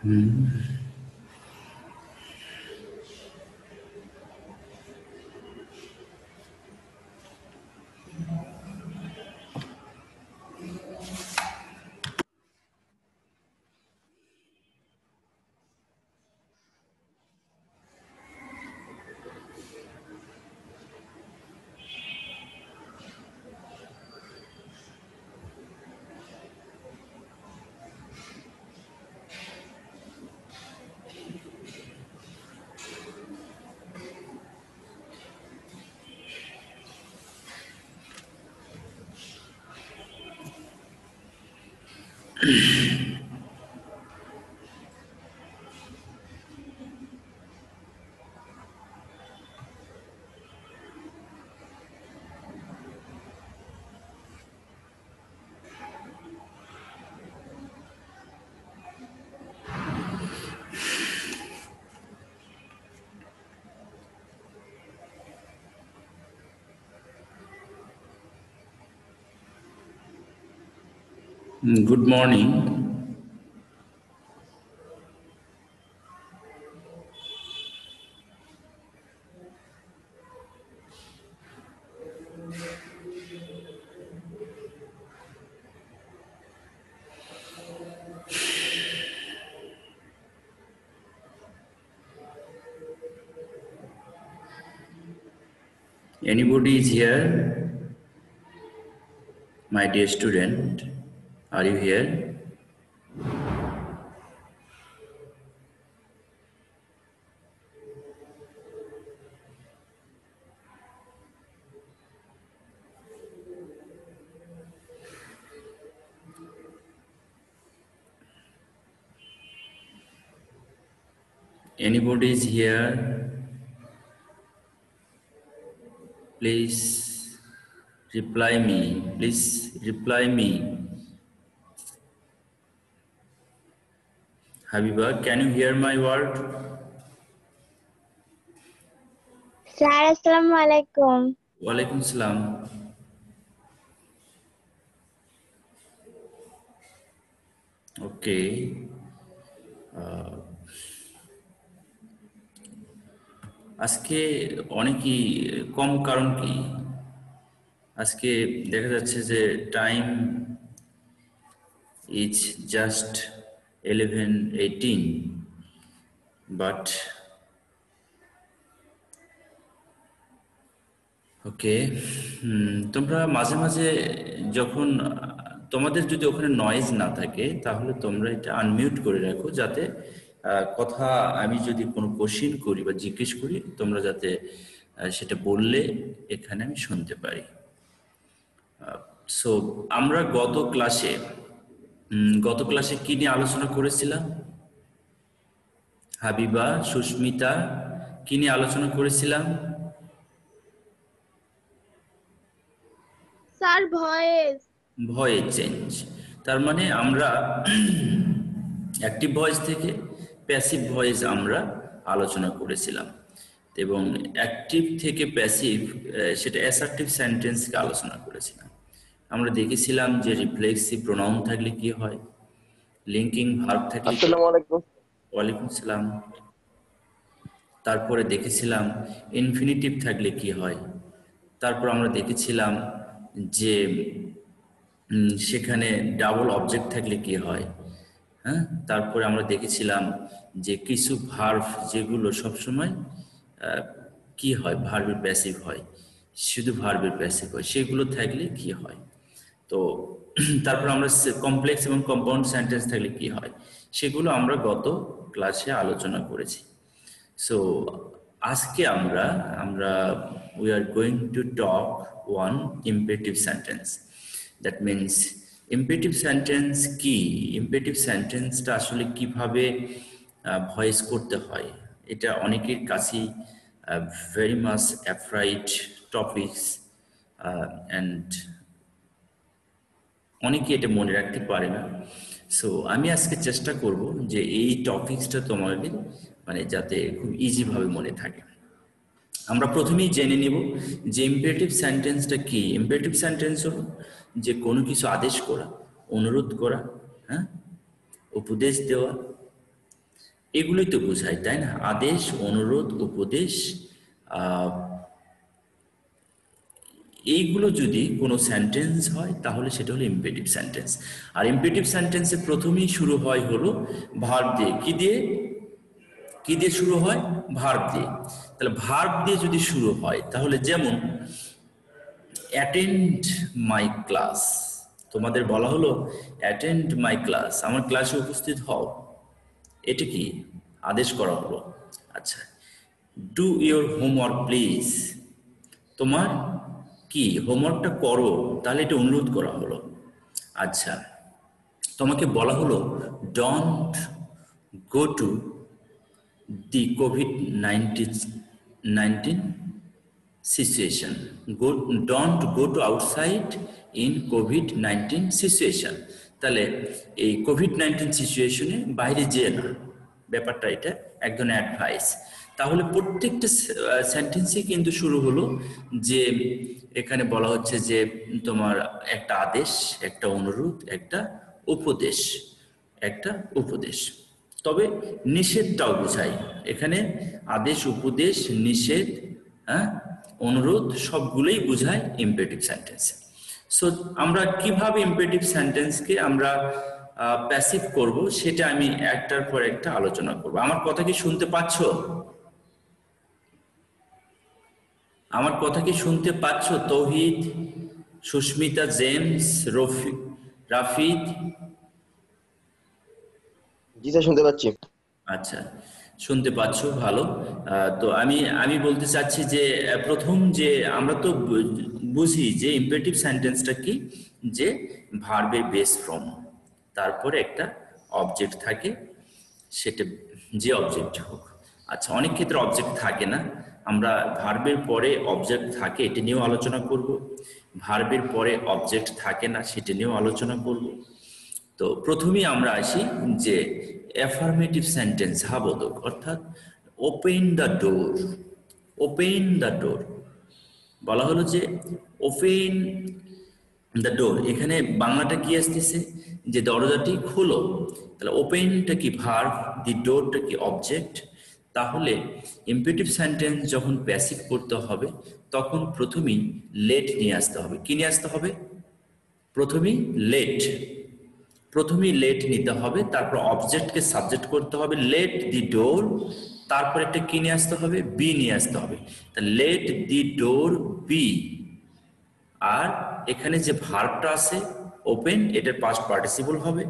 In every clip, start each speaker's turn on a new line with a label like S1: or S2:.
S1: Good morning. Anybody is here? My dear student, are you here? Anybody is here? Please reply me. Please reply me. Habiba, can you hear my word?
S2: Sir, Assalamu alaikum.
S1: Walaikum salam. Okay. আজকে অনেকই কম কারণ কি আজকে দেখা যাচ্ছে যে time is just 11:18 but ওকে তোমরা মাঝে মাঝে যখন তোমাদের যদি ওখানে নয়েজ না থাকে তাহলে তোমরা এটা আনমিউট করে রাখো যাতে কথা আমি যদি কোনো কোশ্চেন করি বা জিজ্ঞেস করি তোমরা যাতে সেটা বললে এখানে আমি শুনতে পারি সো আমরা গত ক্লাসে কি নিয়ে আলোচনা করেছিলাম হাবিবা সুস্মিতা কি নিয়ে আলোচনা করেছিলাম
S2: স্যার
S1: ভয়েস চেঞ্জ তার মানে আমরা অ্যাক্টিভ ভয়েস থেকে প্যাসিভ ভয়েস আমরা আলোচনা করেছিলাম এবং অ্যাক্টিভ থেকে প্যাসিভ সেটা অ্যাসার্টিভ সেন্টেন্সকে আলোচনা করেছিলাম আমরা দেখেছিলাম যে রিফ্লেক্সিভ প্রোনাউন থাকলে কি হয় লিঙ্কিং ভার্ব থাকলে
S3: আসসালামু আলাইকুম
S1: ওয়ালাইকুম সালাম তারপরে দেখেছিলাম ইনফিনিটিভ থাকলে কি হয় তারপর আমরা দেখেছিলাম যে সেখানে ডাবল অবজেক্ট থাকলে কি হয় হ্যাঁ তারপরে আমরা দেখেছিলাম যে কিছু ভার্ব যেগুলো সবসময় কি হয় ভার্বের প্যাসিভ হয় শুধু ভার্বের প্যাসিভ হয় সেগুলো থাকলে কি হয় তো তারপর আমরা কমপ্লেক্স এবং কম্পাউন্ড সেন্টেন্স থাকলে কি হয় সেগুলো আমরা গত ক্লাসে আলোচনা করেছি সো আজকে আমরা we are going to talk one imperative sentence that means imperative sentence কি imperative sentence টা আসলে কিভাবে ভয়েস করতে হয় এটা অনেকের কাছেই very much afraid topics and অনেকে এটা মনে রাখতে পারে না সো আমি আজকে চেষ্টা করব যে এই টপিকসটা তোমাদের মানে যাতে খুব ইজি ভাবে মনে থাকে আমরা প্রথমেই জেনে নিব যে ইম্পারেটিভ সেন্টেন্সটা কি ইম্পারেটিভ সেন্টেন্স হলো যে কোনো কিছু আদেশ করা অনুরোধ করা হ্যাঁ উপদেশ দেওয়া এগুলোই তো বোঝায়, তাই না? আদেশ, অনুরোধ, উপদেশ, এইগুলো যদি কোনো সেন্টেন্স হয় তাহলে সেটা হলো ইম্পেরেটিভ সেন্টেন্স। আর ইম্পেরেটিভ সেন্টেন্সে প্রথমেই শুরু হয় হলো ভার্ব দিয়ে। কি দিয়ে? কি দিয়ে শুরু হয়? ভার্ব দিয়ে। তাহলে ভার্ব দিয়ে যদি শুরু হয় তাহলে যেমন অ্যাটেন্ড মাই ক্লাস, তোমাদের বলা হলো অ্যাটেন্ড মাই ক্লাস, আমার ক্লাসে উপস্থিত হও, এটা কি? আদেশ করা হলো। আচ্ছা, ডু ইয়োর হোমওয়ার্ক প্লিজ, তোমার কি হোমওয়ার্কটা করো, তাহলে এটা অনুরোধ করা হলো। আচ্ছা, তোমাকে বলা হলো don't go to the COVID-19 situation, don't go to outside in COVID-19 situation. তাহলে এই কোভিড-19 সিচুয়েশনে বাইরে যেয়ে না, ব্যাপারটা এটা একজন অ্যাডভাইস। তাহলে প্রত্যেকটা সেন্টেন্সই কিন্তু শুরু হলো যে এখানে বলা হচ্ছে যে তোমার একটা আদেশ, একটা অনুরোধ, একটা উপদেশ, একটা উপদেশ। তবে নিষেধটাও বোঝায় এখানে, আদেশ, উপদেশ, নিষেধ, হ্যাঁ, অনুরোধ, সবগুলোই বোঝায় ইম্পেরেটিভ সেন্টেন্স। সো আমরা কিভাবে ইম্পেরেটিভ সেন্টেন্সকে আমরা প্যাসিভ করব সেটা আমি একটার পর একটা আলোচনা করব। আমার কথা কি শুনতে পাচ্ছ? আমার কথা কি শুনতে পাচ্ছ? তৌহিদ, সুস্মিতা, জেমস, রাফিদ?
S3: জি স্যার, শুনতে পাচ্ছি।
S1: আচ্ছা, শুনতে পাচ্ছ, ভালো। তো আমি বলতে চাচ্ছি যে প্রথম যে আমরা তো বুঝি যে ইম্পেরেটিভ সেন্টেন্সটা কি, যে ভার্বের বেস ফর্ম, তারপরে একটা অবজেক্ট থাকে, সেটা যে অবজেক্ট হোক। আচ্ছা, অনেক ক্ষেত্রে অবজেক্ট থাকে না, আমরা ভার্বের পরে অবজেক্ট থাকে এটা নিয়েও আলোচনা করব, ভার্বের পরে অবজেক্ট থাকে না সেটা নিয়েও আলোচনা করব। তো প্রথমেই আমরা আসি যে অ্যাফার্মেটিভ সেন্টেন্স, হাবোধক, অর্থাৎ open the door. Open the ডোর বলা হলো যে ওপেন দ্য ডোর, এখানে বাংলাটা কি আসতেছে যে দরজাটি খোলো। তাহলে ওপেনটা কি ভার্ব, দি ডোরটা কি অবজেক্ট। তাহলে ইম্পেরেটিভ সেন্টেন্স যখন প্যাসিভ করতে হবে তখন প্রথমেই লেট নিয়ে আসতে হবে। কি নিয়ে আসতে হবে? প্রথমেই লেট নিতে হবে, তারপর অবজেক্টকে সাবজেক্ট করতে হবে, লেট দি ডোর, তারপর একটা কি নিয়ে আসতে হবে? বি নিয়ে আসতে হবে। তা লেট দি ডোর বি। আর এখানে যে ভার্বটা আছে ওপেন, এটার পাস্ট পার্টিসিপল হবে,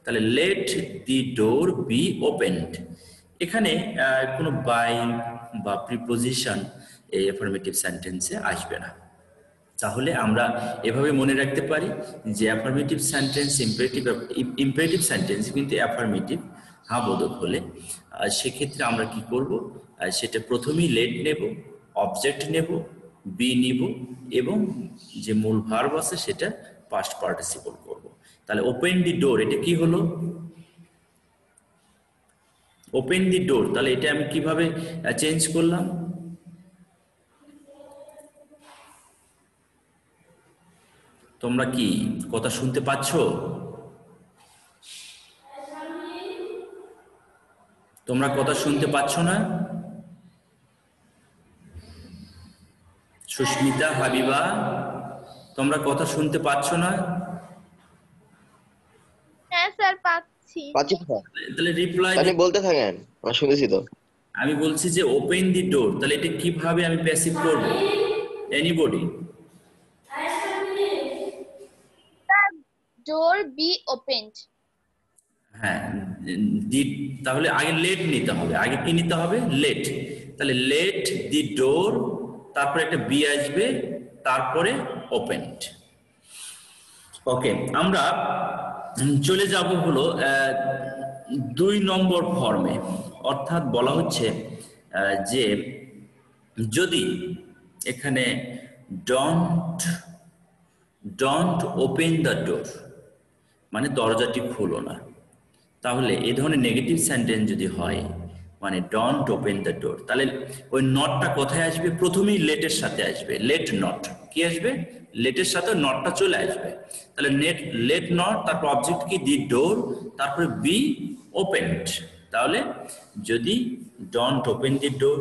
S1: তাহলে late the door be opened. এখানে কোনো বাই বা প্রিপোজিশন এই অ্যাফার্মেটিভ সেন্টেন্সে আসবে না। তাহলে আমরা এভাবে মনে রাখতে পারি যে অ্যাফার্মেটিভ সেন্টেন্স ইম্পেরেটিভ সেন্টেন্স কিন্তু অ্যাফার্মেটিভ হ্যাঁ বোধক হলে সেক্ষেত্রে আমরা কি করব? সেটা প্রথমেই লেট নেব, অবজেক্ট নেব, বি নিব, এবং যে মূল ভার্ব আছে সেটা পাস্ট পার্টিসিপল করব। তাহলে ওপেন দি ডোর, এটা কি হলো? ওপেন দি ডোর, তাহলে এটা আমি কিভাবে চেঞ্জ করলাম? তোমরা কি কথা শুনতে পাচ্ছ? তোমরা কথা শুনতে পাচ্ছ না? সুস্মিতা, হাবিবা, তোমরা কথা শুনতে পাচ্ছ না?
S2: হ্যাঁ স্যার, পাচ্ছি।
S3: পাচ্ছি স্যার।
S1: তাহলে রিপ্লাই
S3: আপনি বলতে থাকেন, আমি শুনেছি তো।
S1: আমি বলছি যে ওপেন দি ডোর, তাহলে এটা কিভাবে আমি প্যাসিভ করব? এনিবডি?
S2: Door be opened.
S1: হ্যাঁ, তাহলে আগে লেট নিতে হবে। আগে কি নিতে হবে? লেট। তাহলে লেট দি ডোর, তারপরে একটা বি আসবে, তারপরে ওপেনড। ওকে, আমরা চলে যাব হলো 2 নম্বর ফর্মে। অর্থাৎ বলা হচ্ছে যে যদি এখানে ডোন্ট ওপেন দ্য ডোর মানে দরজাটি খুলো না, তাহলে এই ধরনের নেগেটিভ সেন্টেন্স যদি হয় মানে ডোন্ট ওপেন দ্য ডোর, তাহলে ওই নটটা কোথায় আসবে? প্রথমেই লেটের সাথে আসবে, লেট নট। কি আসবে? লেটের সাথে নটটা চলে আসবে। তাহলে লেট নট, তারপর অবজেক্ট কি? দি ডোর, তারপরে বি ওপেনড। তাহলে যদি ডোন্ট ওপেন দি ডোর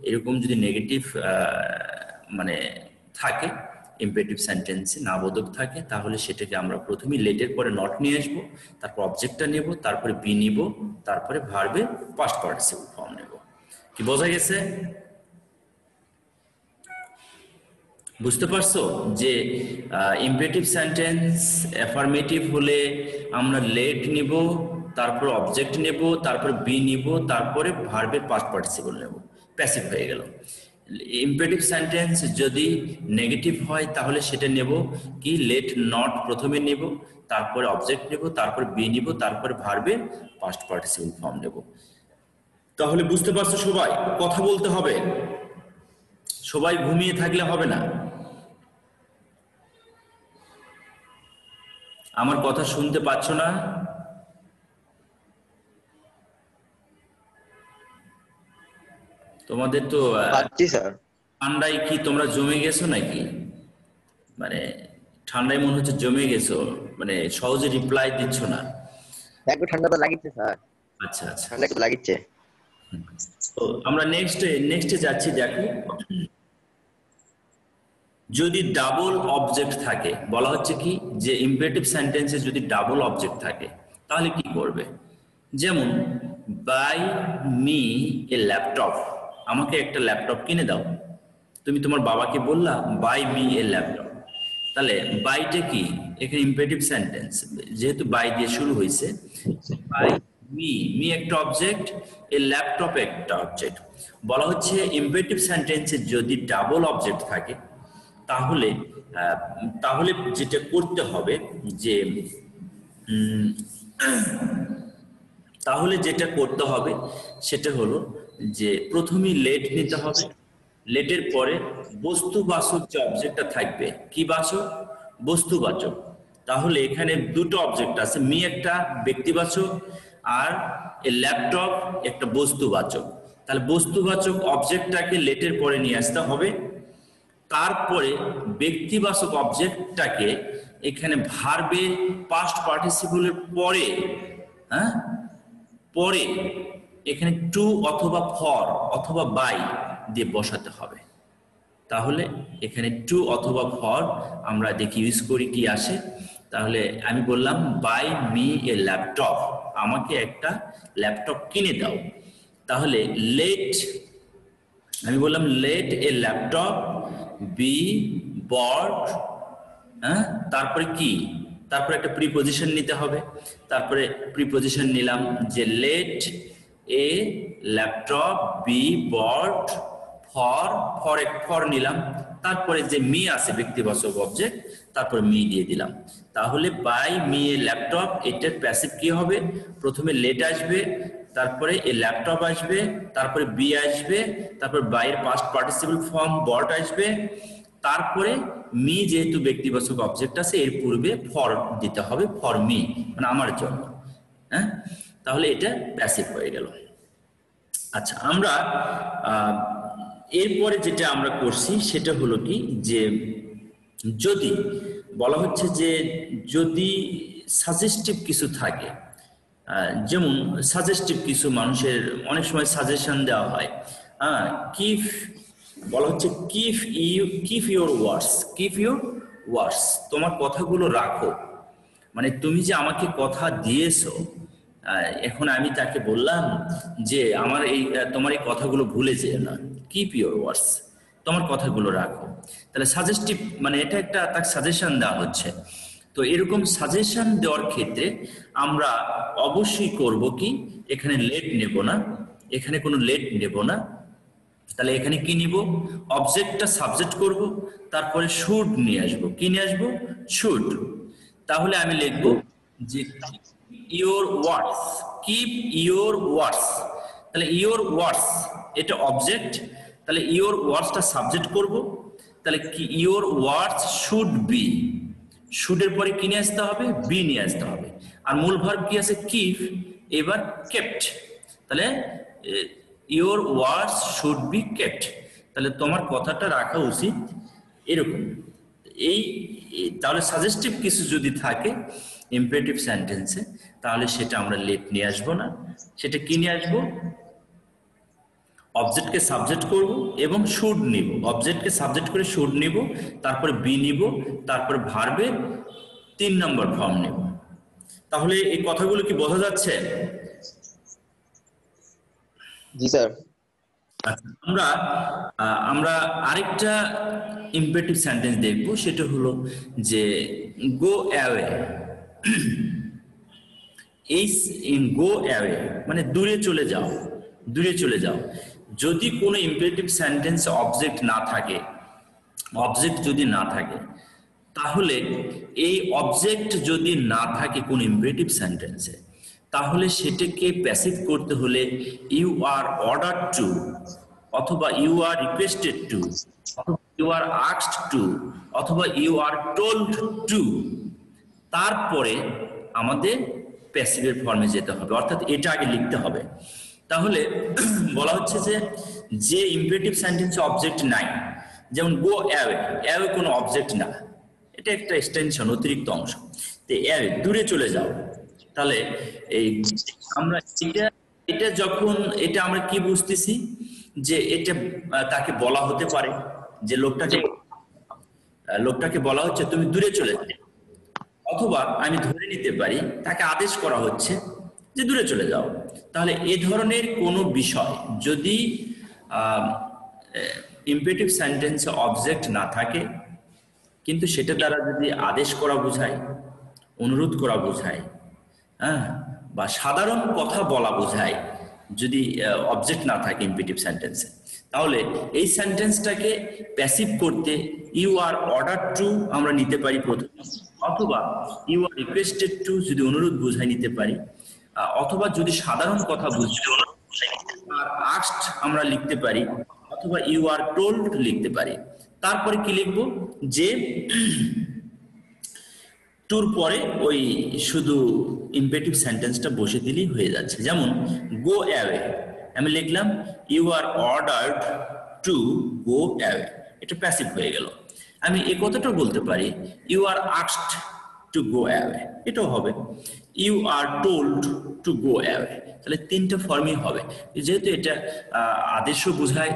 S1: এরকম যদি নেগেটিভ মানে থাকে ইম্পেরেটিভ সেন্টেন্সে নাবোধক থাকে, তাহলে সেটাকে আমরা প্রথমেই লেটের পরে নট নিয়ে আসবো, তারপর অবজেক্টটা নেব, তারপরে বি নিব, তারপরে ভার্বের পাস্ট পার্টিসিপল ফর্ম নেব। কি বোঝা গেছে? বুঝতে পারছো যে ইম্পেরেটিভ সেন্টেন্স অ্যাফার্মেটিভ হলে আমরা লেট নিব, তারপর অবজেক্ট নেব, তারপরে বি নিব, তারপরে ভার্বের পাস্ট পার্টিসিপল নেব, প্যাসিভ হয়ে গেল। ইম্পেরেটিভ সেন্টেন্স যদি নেগেটিভ হয় তাহলে সেটা নেব কি লেট নট প্রথমে নেব, তারপরে অবজেক্ট নেব, তারপরে বি নিব, তারপরে ভার্বের পাস্ট পার্টিসিপল ফর্ম নেব। তাহলে বুঝতে পারছো সবাই? কথা বলতে হবে, সবাই ঘুমিয়ে থাকলে হবে না। আমার কথা শুনতে পাচ্ছ না? তোমাদের তো
S3: পাচ্ছি স্যার।
S1: ঠান্ডায় কি তোমরা জমে গেছো নাকি? মানে ঠান্ডায় মনে হচ্ছে জমে গেছো, মানে সহজে রিপ্লাই দিচ্ছ না।
S3: একটু ঠান্ডা তো লাগিচ্ছে স্যার,
S1: আচ্ছা আচ্ছা,
S3: ঠান্ডা একটু লাগিচ্ছে।
S1: তো আমরা নেক্সটে যাচ্ছি। দেখো, যদি ডাবল অবজেক্ট থাকে, বলা হচ্ছে কি যে ইম্পেরেটিভ সেন্টেন্সে যদি ডাবল অবজেক্ট থাকে তাহলে কি করবে? যেমন বাই মি এ ল্যাপটপ, আমাকে একটা ল্যাপটপ কিনে দাও। তুমি তোমার বাবাকে বললা বাই মি এ ল্যাপটপ, তাহলে বাইটা কি এখানে ইম্পেরেটিভ সেন্টেন্স, যেহেতু বাই দিয়ে শুরু হয়েছে, বাই মি একটা অবজেক্ট, এ ল্যাপটপ একটা অবজেক্ট। বলা হচ্ছে ইম্পেরেটিভ সেন্টেন্সে যদি ডাবল অবজেক্ট থাকে তাহলে তাহলে যেটা করতে হবে যে তাহলে যেটা করতে হবে সেটা হলো যে প্রথমেই লেট নিতে হবে, লেটের পরে বস্তুবাচক যে অবজেক্টটা থাকবে, কি বাচক? বস্তুবাচক। তাহলে এখানে দুটো অবজেক্ট আছে, মি একটা ব্যক্তিবাচক আর এ ল্যাপটপ একটা বস্তুবাচক। তাহলে বস্তুবাচক অবজেক্টটাকে লেটের পরে নিয়ে আসতে হবে, তারপরে ব্যক্তিবাচক অবজেক্টটাকে এখানে ভার্বের পাস্ট পার্টিসিপলের পরে, হ্যাঁ, পরে এখানে টু অথবা ফর অথবা বাই দিয়ে বসাতে হবে। তাহলে এখানে টু অথবা ফর আমরা দেখি ইউজ করি কি আসে। তাহলে আমি বললাম বাই মি এ ল্যাপটপ, আমাকে একটা ল্যাপটপ কিনে দাও। তাহলে লেট, আমি বললাম লেট এ ল্যাপটপ বি বট, হ্যাঁ, তারপরে কি, তারপরে একটা প্রিপজিশন নিতে হবে। তারপরে প্রিপজিশন নিলাম যে let a laptop be bought for, for নিলাম, তারপরে যে মি আছে ব্যক্তিবাচক অবজেক্ট, তারপরে মি দিয়ে দিলাম। তাহলে বাই মি এ ল্যাপটপ, এটার প্যাসিভ কি হবে? প্রথমে লেট আসবে, তারপরে এ ল্যাপটপ আসবে, তারপরে বি আসবে, তারপর বাইয়ের পাস্ট পার্টিসিপল ফর্ম বট আসবে, তারপরে মি যেহেতু ব্যক্তিবাচক অবজেক্ট আছে এর পূর্বে ফর দিতে হবে, ফর মি মানে আমার জন্য, হ্যাঁ। তাহলে এটা প্যাসিভ হয়ে গেল। আচ্ছা, আমরা এরপরে যেটা আমরা করছি সেটা হলো কি যে যদি বলা হচ্ছে যে যদি সাজেস্টিভ কিছু থাকে, যেমন সাজেস্টিভ কিছু মানুষের অনেক সময় সাজেশন দেওয়া হয়, হ্যাঁ, কিফ, বলা হচ্ছে কিপ ইউর ওয়ার্ডস, তোমার কথাগুলো রাখো। মানে তুমি যে আমাকে কথা দিয়েছো, এখন আমি তাকে বললাম যে আমার এই তোমার এই কথাগুলো ভুলে যেও না, কিপ ইউর ওয়ার্ডস, তোমার কথাগুলো রাখো। তাহলে সাজেস্টিভ মানে এটা একটা তাকে সাজেশন দেওয়া হচ্ছে। তো এরকম সাজেশন দেওয়ার ক্ষেত্রে আমরা অবশ্যই করব কি, এখানে লেট নেব না, এখানে কোনো লেট নেব না। তাহলে এখানে কি নিব? অবজেক্টটা সাবজেক্ট করব, তারপরে শুড নিয়ে আসবো। কি নিয়ে আসবো? শুড। তাহলে আমি লিখবো যে ইওর ওয়ার্ডস, কিপ ইওর ওয়ার্ডস। তাহলে ইওর ওয়ার্ডস এটা অবজেক্ট, তাহলে ইওর ওয়ার্ডসটা সাবজেক্ট করব। তাহলে কি ইওর ওয়ার্ডস শুড বি, শুডের পরে কি নিয়ে আসতে হবে? বি নিয়ে আসতে হবে। আর মূল ভার্ব কি আছে? কিপ, এবার কেপ্ট। তাহলে your words should be kept, তাহলে তোমার কথাটা রাখা উচিত, এরকম। তাহলে সাজেস্টিভ কিছু যদি থাকে ইম্পারেটিভ সেন্টেন্সে, তাহলে সেটা আমরা লেট নিয়ে আসবো না। সেটা কি নিয়ে আসবো? অবজেক্টকে সাবজেক্ট করব এবং শুড নিব। অবজেক্টকে সাবজেক্ট করে শুড নিব, তারপরে বি নিব, তারপরে ভার্বের 3 নম্বর ফর্ম নেব। তাহলে এই কথাগুলো কি বোঝা যাচ্ছে?
S3: জি স্যার।
S1: আচ্ছা, আমরা আরেকটা ইম্পারেটিভ সেন্টেন্স দেখব, সেটা হলো যে গো অ্যাওয়ে। এই গো অ্যাওয়ে মানে দূরে চলে যাও, দূরে চলে যাও। যদি কোনো ইম্পারেটিভ সেন্টেন্স অবজেক্ট না থাকে, অবজেক্ট যদি না থাকে, তাহলে এই অবজেক্ট যদি না থাকে কোন ইম্পারেটিভ সেন্টেন্সে, তাহলে সেটাকে প্যাসিভ করতে হলে ইউ আর অর্ডার টু, অথবা ইউ আর রিকোয়েস্টেড টু, অথবা ইউ আর আস্কড টু, অথবা ইউ আর টোল্ড টু, তারপরে আমাদের প্যাসিভের ফর্মে যেতে হবে, অর্থাৎ এটা আগে লিখতে হবে। তাহলে বলা হচ্ছে যে ইম্পারেটিভ সেন্টেন্সে অবজেক্ট নাই, যেমন গো অ্যাওয়ে, অ্যাওয়ে কোনো অবজেক্ট না, এটা একটা এক্সটেনশন, অতিরিক্ত অংশ। তো অ্যাওয়ে দূরে চলে যাও। তাহলে এই আমরা এটা যখন এটা আমরা কি বুঝতেছি যে এটা তাকে বলা হতে পারে, যে লোকটাকে বলা হচ্ছে তুমি দূরে চলে যাও, অথবা আমি ধরে নিতে পারি তাকে আদেশ করা হচ্ছে যে দূরে চলে যাও। তাহলে এ ধরনের কোনো বিষয় যদি ইম্পারেটিভ সেন্টেন্সে অবজেক্ট না থাকে, কিন্তু সেটা দ্বারা যদি আদেশ করা বোঝায়, অনুরোধ করা বোঝায়, হ্যাঁ, বা সাধারণ কথা বলা বোঝায়, যদি অবজেক্ট না থাকে ইম্পারেটিভ সেন্টেন্সে, তাহলে এই সেন্টেন্সটাকে প্যাসিভ করতে ইউ আর অর্ডার টু আমরা নিতে পারি প্রথমে, অথবা ইউ আর রিকোয়েস্টেড টু যদি অনুরোধ বোঝায় নিতে পারি, অথবা যদি সাধারণ কথা বুঝতে আর আস্কড আমরা লিখতে পারি, অথবা ইউ আর টোল্ড লিখতে পারি। তারপরে কি লিখবো? যে টুর পরে ওই শুধু ইম্পারেটিভ সেন্টেন্সটা বসে দিলেই হয়ে যাচ্ছে। যেমন গো অ্যাওয়ে, আমি লিখলাম you are ordered to go away, এটা প্যাসিভ হয়ে গেল। আমি এই কথাটা বলতে পারি you are asked to go away, এটাও হবে। You are told to go away, তাহলে 3টা ফর্মই হবে। যেহেতু এটা আদেশও বোঝায়,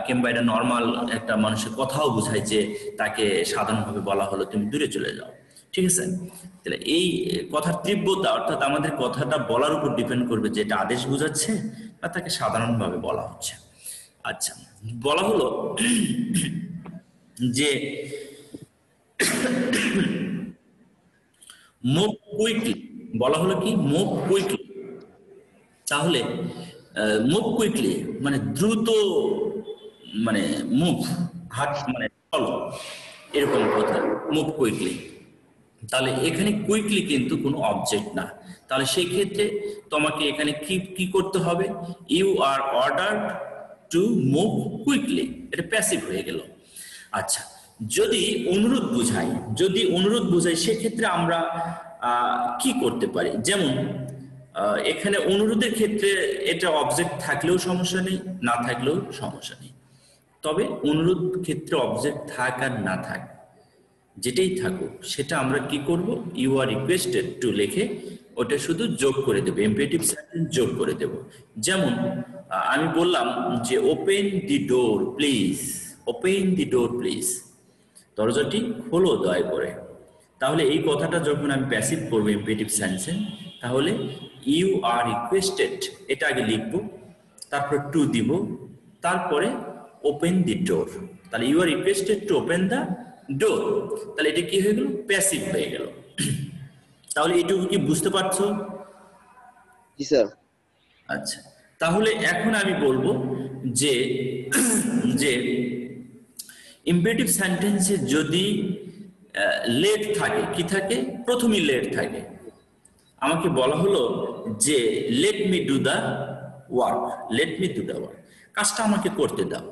S1: কিংবা এটা নর্মাল একটা মানুষের কথাও বোঝায় যে তাকে সাধারণভাবে বলা হলো তুমি দূরে চলে যাও, ঠিক আছে? তাহলে এই কথার তীব্রতা, অর্থাৎ আমাদের কথাটা বলার উপর ডিপেন্ড করবে যে এটা আদেশ বোঝাচ্ছে বা তাকে সাধারণভাবে বলা হচ্ছে। আচ্ছা, বলা হলো যে মুভ কুইকলি, বলা হলো কি মুভ কুইকলি। তাহলে মুভ কুইকলি মানে দ্রুত, মানে মুভ হাট মানে চলো, এরকম কথা, মুভ কুইকলি। তাহলে এখানে কুইকলি কিন্তু কোনো অবজেক্ট না, তাহলে সেই ক্ষেত্রে তোমাকে এখানে কি করতে হবে? You are ordered to move quickly, এটা প্যাসিভ হয়ে গেল। আচ্ছা, যদি অনুরোধ বোঝায়, সেক্ষেত্রে আমরা কি করতে পারি? যেমন এখানে অনুরোধের ক্ষেত্রে এটা অবজেক্ট থাকলেও সমস্যা নেই, না থাকলেও সমস্যা নেই। তবে অনুরোধ ক্ষেত্রে অবজেক্ট থাক আর না থাক, যেটাই থাকুক, সেটা আমরা কি করব? ইউ আর রিকোয়েস্টেড টু লিখে ওটা শুধু যোগ করে দেবো, ইম্পারেটিভ সেন্টেন্স যোগ করে দেব। যেমন আমি বললাম যে open the door please, open the door please, দরজাটি খোলো দয়া করে। তাহলে এই কথাটা যখন আমি প্যাসিভ করবো ইম্পারেটিভ সেন্টেন্সে, তাহলে ইউ আর রিকোয়েস্টেড এটা আগে লিখবো, তারপর টু দিব, তারপরে ওপেন দি ডোর। তাহলে you are requested to open the door, তাহলে এটা কি হয়ে গেল? প্যাসিভ হয়ে গেল। তাহলে এটুকু কি বুঝতে পারছো?
S3: জি স্যার।
S1: আচ্ছা, তাহলে এখন আমি বলবো যে যে ইম্পারেটিভ সেন্টেন্সে যদি লেট থাকে, কি থাকে? প্রথমেই লেট থাকে। আমাকে বলা হলো যে let me do the work, late me do the work, কাজটা আমাকে করতে দাও।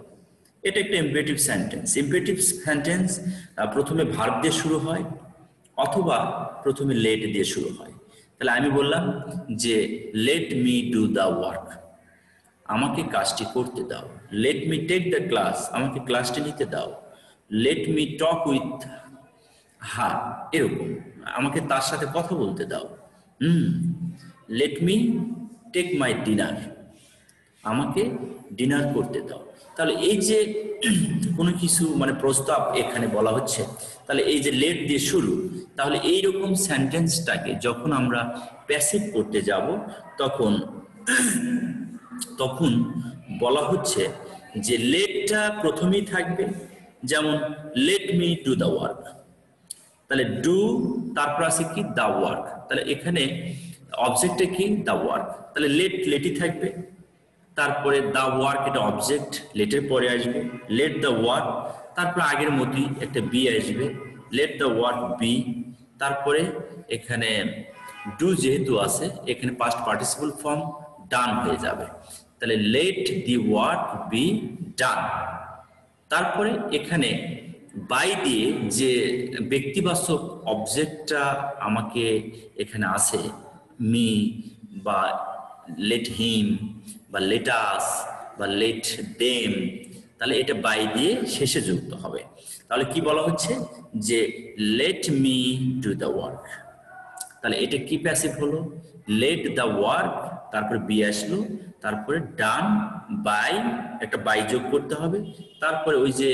S1: এটা একটা ইম্পারেটিভ সেন্টেন্স। ইম্পারেটিভ সেন্টেন্স প্রথমে ভার্ব দিয়ে শুরু হয়, অথবা প্রথমে লেট দিয়ে শুরু হয়। তাহলে আমি বললাম যে let me do the work, আমাকে কাজটি করতে দাও। Let me take the class, আমাকে ক্লাসটি নিতে দাও। লেট মি টক উইথ হ্যাঁ, এরকম আমাকে তার সাথে কথা বলতে দাও। Let me take my dinner, আমাকে ডিনার করতে দাও। তাহলে এই যে কোনো কিছু মানে প্রস্তাব এখানে বলা হচ্ছে, তাহলে এই যে লেট দিয়ে শুরু, তাহলে এই রকম সেন্টেন্সটাকে যখন আমরা প্যাসিভ করতে যাব তখন তখন বলা হচ্ছে যে লেটটা প্রথমেই থাকবে। যেমন late me do the work, তাহলে ডু তারপর আছে কি দ্য ওয়ার্ক, তাহলে এখানে অবজেক্টে কি দ্য ওয়ার্ক, তাহলে লেটই থাকবে। তারপরে দ্য ওয়ার্ক এটা অবজেক্ট, লেটের পরে আসবে লেট দ্য ওয়ার্ক, তারপর আগের মতোই একটা বি আসবে, লেট দ্য ওয়ার্ক বি। তারপরে এখানে ডু যেহেতু আছে এখানে পাস্ট পার্টিসিপল ফর্ম ডান হয়ে যাবে, তাহলে লেট দি ওয়ার্ক বি ডান। তারপরে এখানে বাই দিয়ে যে ব্যক্তিবাচক অবজেক্টটা আমাকে এখানে আছে মি বা লেট হিম বা লেট আস বা লেট দেম, তাহলে এটা বাই দিয়ে শেষে যুক্ত হবে। তাহলে কি বলা হচ্ছে যে let me do the work, তাহলে এটা কি প্যাসিভ হলো, লেট দ্য ওয়ার্ক, তারপরে বি আসলো, তারপরে ডান বাই, একটা বাই যোগ করতে হবে, তারপরে ওই যে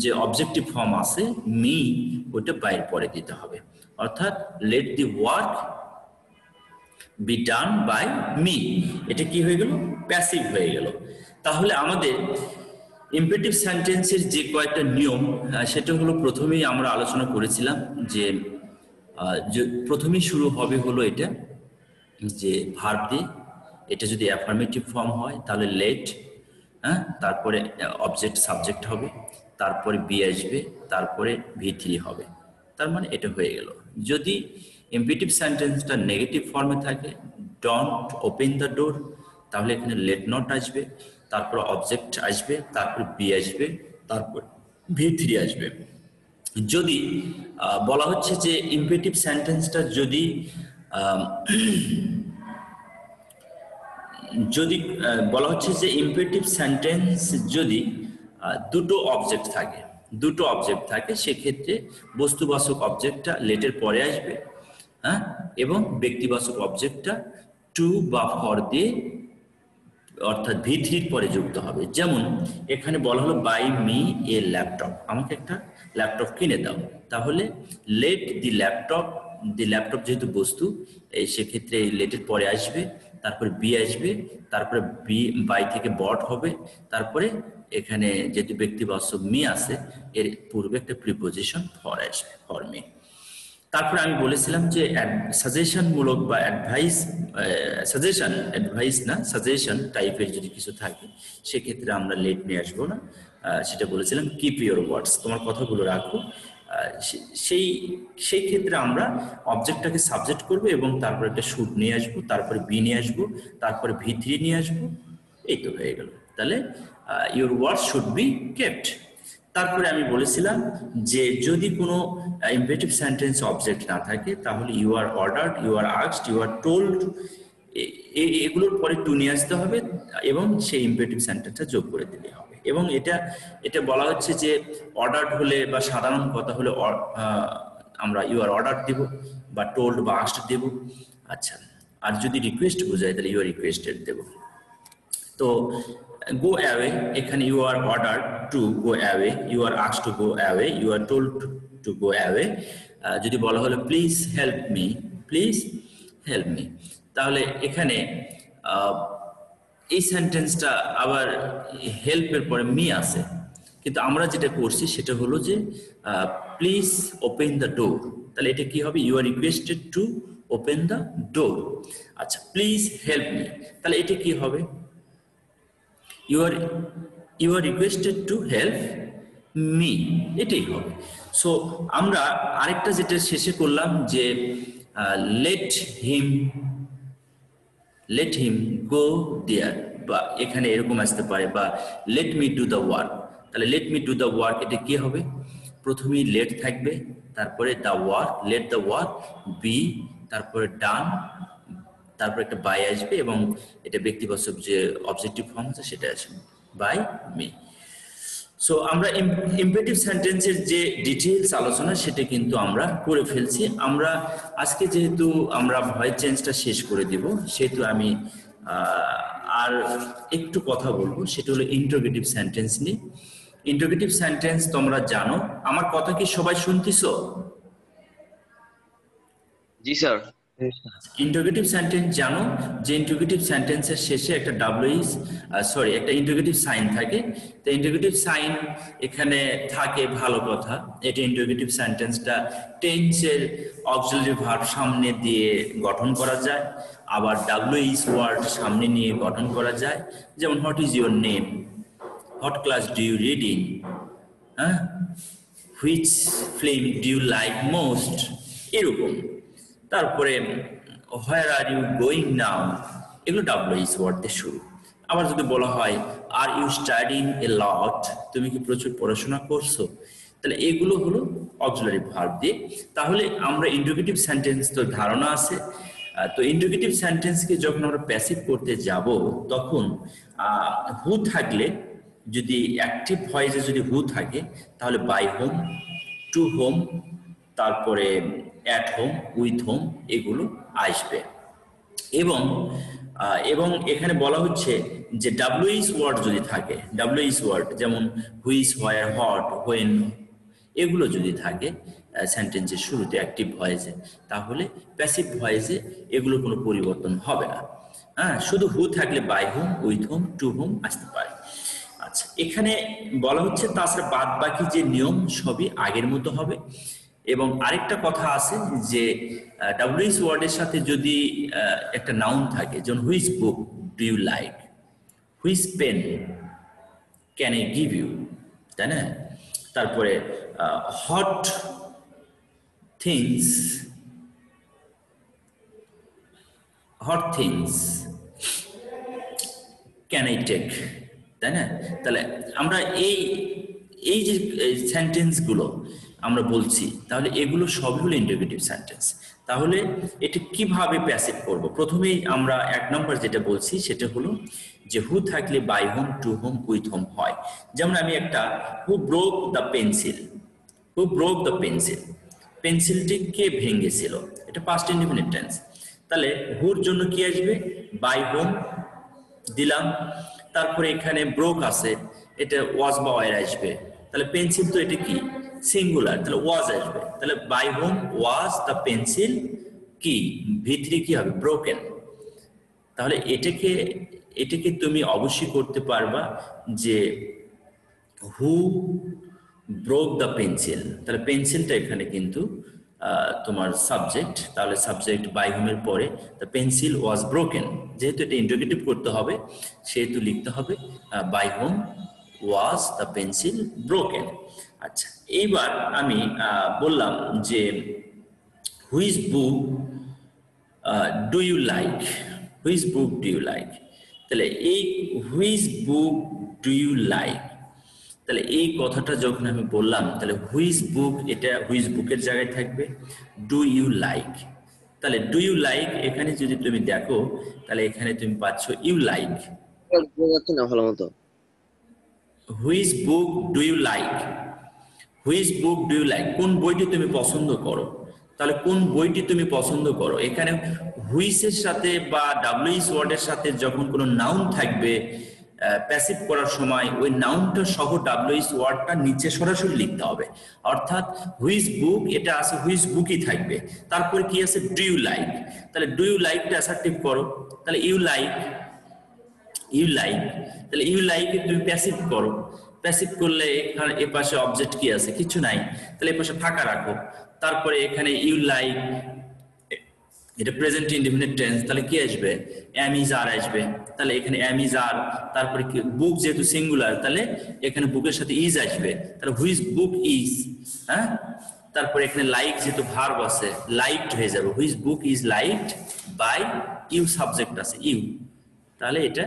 S1: যে অবজেক্টিভ ফর্ম আছে মি, ওইটা বাইর পরে দিতে হবে। অর্থাৎ let the work be done by me, এটা কি হয়ে গেল, প্যাসিভ হয়ে গেল। তাহলে আমাদের ইম্পেরেটিভ সেন্টেন্সের যে কয়েকটা নিয়ম সেটা হলো প্রথমেই আমরা আলোচনা করেছিলাম যে প্রথমেই শুরু হবে হলো এটা যে ভার্ব দিয়ে, এটা যদি অ্যাফার্মেটিভ ফর্ম হয় তাহলে লেট, হ্যাঁ, তারপরে অবজেক্ট সাবজেক্ট হবে, তারপরে বি আসবে, তারপরে V3 হবে। তার মানে এটা হয়ে গেল। যদি ইম্পেরেটিভ সেন্টেন্সটা নেগেটিভ ফর্মে থাকে, ডোন্ট ওপেন দ্য ডোর, তাহলে এখানে লেট নট আসবে, তারপর অবজেক্ট আসবে, তারপর বি আসবে, তারপর V3 আসবে। যদি বলা হচ্ছে যে ইম্পেরেটিভ সেন্টেন্সটা যদি যদি বলা হচ্ছে যে ইম্পেরেটিভ সেন্টেন্স যদি দুটো অবজেক্ট থাকে সেক্ষেত্রে বস্তুবাচক অবজেক্টটা লেটের পরে আসবে, হ্যাঁ, এবং ব্যক্তিবাচক অবজেক্টটা টু বা ফর দিয়ে অর্থাৎ V3 পরে যুক্ত হবে। যেমন এখানে বলা হলো বাই মি এ ল্যাপটপ, আমাকে একটা ল্যাপটপ কিনে দাও, তাহলে লেট দি ল্যাপটপ যেহেতু বস্তু সেক্ষেত্রে লেটের পরে আসবে, তারপরে বি আসবে, তারপরে বি বাই থেকে বট হবে, তারপরে এখানে যেহেতু ব্যক্তিবাচক মি আছে এর পূর্বে একটা প্রিপোজিশন ফর আসবে, ফর মি। তারপরে আমি বলেছিলাম যে সাজেশন মূলক বা সাজেশন টাইপের যদি কিছু থাকে সেক্ষেত্রে আমরা লেট নিয়ে আসবো না। সেটা বলেছিলাম কিপ ইউর ওয়ার্ডস, তোমার কথাগুলো রাখো। সেই ক্ষেত্রে আমরা অবজেক্টটাকে সাবজেক্ট করব এবং তারপর একটা শুড নিয়ে আসবো, তারপরে বি নিয়ে আসবো, তারপরে V3 নিয়ে আসবো, এই তো হয়ে গেল। তাহলে your words should be kept. তারপরে আমি বলেছিলাম যে যদি কোনো ইম্পেরেটিভ সেন্টেন্স অবজেক্ট না থাকে তাহলে you are ordered, you are asked, you are told, এগুলোর পরে টু নিয়ে আসতে হবে এবং সেই ইম্পেরেটিভ সেন্টেন্সটা যোগ করে দিতে হবে। এবং এটা বলা হচ্ছে যে অর্ডার্ড হলে বা সাধারণ কথা হলে আমরা ইউ আর অর্ডার দেব বা টোল্ড বা আস্কড দেব। আচ্ছা, আর যদি রিকোয়েস্ট বোঝায় তাহলে ইউ আর রিকোয়েস্টেড দেব। তো গো অ্যাওয়ে, এখানে you are order to go away, you are asked to go away, you are told to go away. যদি বলা হলো প্লিজ হেল্প মি, তাহলে এখানে এই সেন্টেন্সটা আবার হেল্পের পরে মি আছে, কিন্তু আমরা যেটা করছি সেটা হলো যে প্লিজ ওপেন দ্য ডোর, তাহলে এটা কি হবে, you are requested to open the door. আচ্ছা, প্লিজ হেল্প মি, তাহলে এটা কি হবে, you are requested to help me, এটাই হবে। সো আমরা আরেকটা যেটা শেষে করলাম যে let him go there, বা এখানে এরকম আসতে পারে, বা let me do the work, তাহলে let me do the work এটা কি হবে, প্রথমেই let থাকবে, তারপরে the work, let the work be, তারপরে done, তারপর একটা বাই আসবে এবং এটা ব্যক্তিবাচক যে অবজেক্টিভ ফর্ম আছে সেটা আসবে বাই মি। সো আমরা ইম্পেরেটিভ সেন্টেন্সের যে ডিটেইলস আলোচনা সেটা কিন্তু আমরা করে ফেলছি। আমরা আজকে যেহেতু আমরা ভয়েস চেঞ্জটা শেষ করে দিব, সেহেতু আমি আর একটু কথা বলবো, সেটা হলো ইন্টারোগেটিভ সেন্টেন্স নিয়ে। ইন্টারোগেটিভ সেন্টেন্স তোমরা জানো, আমার কথা কি সবাই শুনতেছো?
S3: জি স্যার।
S1: ইন্টারোগেটিভ সেন্টেন্স জানো যে ইন্টারোগেটিভ সেন্টেন্সের শেষে একটা একটা ইন্টারোগেটিভ সাইন থাকে। তো ইন্টারোগেটিভ সাইন এখানে থাকে, ভালো কথা। এটা ইন্টারোগেটিভ সেন্টেন্সটা টেন্সের অক্সিলারি ভার্ব সামনে দিয়ে গঠন করা যায়, আবার ডাব্লিউএইচ ওয়ার্ড সামনে নিয়ে গঠন করা যায়। যেমন what is your name, what class do you read in, হ্যাঁ, which film do you like most, এরকম। তারপরে হোয়ার আর ইউ গোয়িং নাও, এগুলো ডাব্লিউএইচ ওয়ার্ড দিয়ে শুরু। আবার যদি বলা হয় আর ইউ স্টাডিং এ লট, তুমি কি প্রচুর পড়াশোনা করছো, তাহলে এগুলো হলো অক্সিলারি ভার্ব দিয়ে। তাহলে আমরা ইন্টারোগেটিভ সেন্টেন্স তো ধারণা আছে। তো ইন্টারোগেটিভ সেন্টেন্সকে যখন আমরা প্যাসিভ করতে যাব, তখন হু থাকলে, যদি অ্যাক্টিভ ভয়েসে যদি হু থাকে, তাহলে বাই হোম, টু হোম, তারপরে অ্যাট হোম, উইথ হোম, এগুলো আসবে। এবং এখানে বলা হচ্ছে যে ডাব্লিউএইচ ওয়ার্ড যদি থাকে, ডাব্লিউএইচ ওয়ার্ড যেমন হুইচ, হোয়ার, হট, হোয়েন, এগুলো যদি থাকে সেন্টেন্সের শুরুতে অ্যাক্টিভ ভয়েসে, তাহলে প্যাসিভ ভয়েসে এগুলোর কোনো পরিবর্তন হবে না। হ্যাঁ, শুধু হু থাকলে by whom, with whom, to whom আসতে পারে। আচ্ছা, এখানে বলা হচ্ছে তাছাড়া বাদ বাকি যে নিয়ম সবই আগের মতো হবে। এবং আরেকটা কথা আছে যে ডাব্লিউএইচ ওয়ার্ডের সাথে যদি একটা নাউন থাকে, যেমন which book do you like, which pen can I give you, তাই না? তারপরে what things can I take, তাই না? তাহলে আমরা এই যে সেন্টেন্সগুলো আমরা বলছি, তাহলে এগুলো সবই হলো ইন্টারোগেটিভ সেন্টেন্স। তাহলে এটা কিভাবে প্যাসিভ করব? প্রথমেই আমরা 1 নম্বর যেটা বলছি সেটা হলো যে হু থাকলে by home, to home, with home হয়। যেমন আমি একটা who broke the pencil, who broke the pencil, পেন্সিলটি কে ভেঙেছিল, এটা পাস্ট ইনডিফিনিট টেন্স। তাহলে হুর জন্য কি আসবে? বাই হোম দিলাম, তারপরে এখানে ব্রোক আছে, এটা ওয়াজ বা ওয়ার আসবে। তাহলে পেন্সিল তো এটা কি সিঙ্গুলার, তাহলে ওয়াজ আসবে। তাহলে by whom was the pencil কি ভিতরে কি হবে? ব্রোকেন। তাহলে এটাকে তুমি অবশ্যই করতে পারবা যে হু ব্রোক দ্য পেন্সিল, তাহলে পেন্সিলটা এখানে কিন্তু তোমার সাবজেক্ট, তাহলে সাবজেক্ট বাই হোমের পরে দ্য পেন্সিল ওয়াজ ব্রোকেন। যেহেতু এটা ইন্টারোগেটিভ করতে হবে, সেহেতু লিখতে হবে by whom was the pencil broken. আচ্ছা, এইবার আমি বললাম যে which book do you like, which book do you like, তাহলে এই which book do you like, তাহলে এই কথাটা যখন আমি বললাম, তাহলে হুইচ বুক, এটা হুইচ বুকের জায়গায় থাকবে। ডু ইউ লাইক, তাহলে ডু ইউ লাইক এখানে যদি তুমি দেখো, তাহলে এখানে তুমি পাচ্ছ ইউ লাইক।
S3: বোঝা যাচ্ছে না ভালো মতো।
S1: Which book do you like, which book do you like, কোন বইটি তুমি পছন্দ করো, তাহলে কোন বইটি তুমি পছন্দ করো। এখানে হুইচের সাথে বা ডাব্লিউএইচ ওয়ার্ডের সাথে যখন কোনো নাউন থাকবে প্যাসিভ করার সময়, ওই নাউনটা সহ ডাব্লিউএইচ ওয়ার্ডটা নিচে সরাসরি লিখতে হবে। অর্থাৎ হুইচ বুক, এটা আছে হুইচ বুকই থাকবে, তারপরে কি আছে? ডু ইউ লাইক, তাহলে ডু ইউ লাইকটা অ্যাসার্টিভ করো, তাহলে ইউ লাইক, ইউ লাইক, তাহলে ইউ লাইক তুমি প্যাসিভ করো। প্যাসিভ করলে এখানে এ পাশে অবজেক্ট কি আছে? কিছু নাই, তাহলে এ পাশে ফাঁকা রাখো। তারপরে এখানে ইউ লাইক, এটা প্রেজেন্ট ইনডিফিনিট টেন্স, তাহলে কি আসবে? এম ইজ আর আসবে। তাহলে এখানে এম ইজ আর, তারপরে কি বুক যেহেতু সিঙ্গুলার, তাহলে এখানে বুকের সাথে ইজ আসবে, তাহলে হুইচ বুক ইজ, হ্যাঁ। তারপরে এখানে লাইক যেহেতু ভার্ব আছে, লাইকড হয়ে যাবে, which book is liked by you, subject আছে ইউ, তাহলে এটা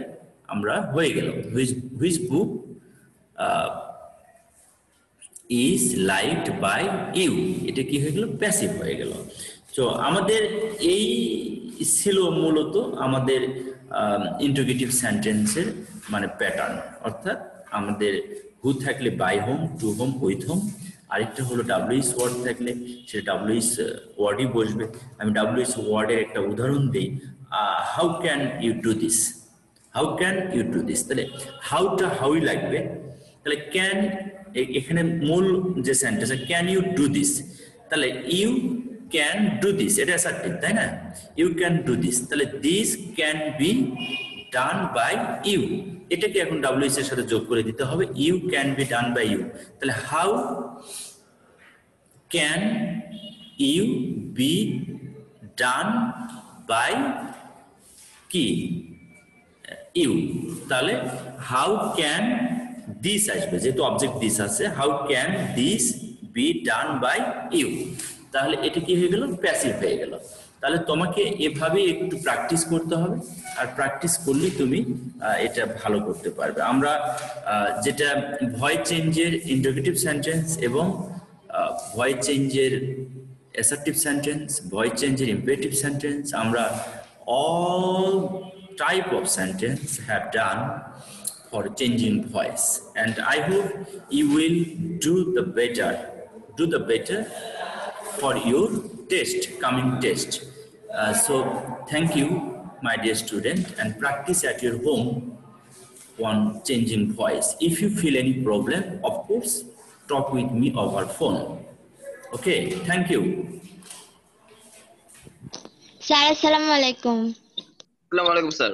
S1: আমরা হয়ে গেল which book is liked by you, এটা কি হয়ে গেল? প্যাসিভ হয়ে গেল। তো আমাদের এই ছিল মূলত আমাদের ইন্টারোগেটিভ সেন্টেন্সের মানে প্যাটার্ন, অর্থাৎ আমাদের হু থাকলে by home, to home, with whom. আরেকটা হলো ডাব্লিউএস ওয়ার্ড থাকলে সেটা ডাব্লিউএস ওয়ার্ডই বসবে। আমি ডাব্লিউএস ওয়ার্ডের একটা উদাহরণ দিই, how can you do this, how can you do this. তাহলে হাউটা হাউই লাগবে, তাহলে ক্যান এখানে মূল যে sentence can you do this, তাহলে ইউ ক্যান ডু দিস, এটা অ্যাসার্টিভ তাই না? ইউ ক্যান ডু দিস, তাহলে this can be done by you, এটাকে এখন ডাব্লিউএস এর সাথে যোগ করে দিতে হবে, you can be done by you. তাহলে how can you be done by কি ইউ, তাহলে হাউ ক্যান দিস আসবে, যেহেতু অবজেক্ট দিস আছে, how can this be done by you, তাহলে এটা কি হয়ে গেল? প্যাসিভ হয়ে গেল। তাহলে তোমাকে এভাবে একটু প্র্যাকটিস করতে হবে, আর প্র্যাকটিস করলে তুমি এটা ভালো করতে পারবে। আমরা যেটা ভয়েস চেঞ্জের ইন্টারোগেটিভ সেন্টেন্স এবং ভয়েস চেঞ্জের assertive sentence, voice change in imperative sentence, আমরা all type of sentence have done for changing voice, and I hope you will do the better for your test, coming test. So thank you my dear student, and practice at your home on changing voice. If you feel any problem, of course talk with me over phone. Okay, thank you.
S4: Sir আসসালামু আলাইকুম।
S3: আসসালামু আলাইকুম sir.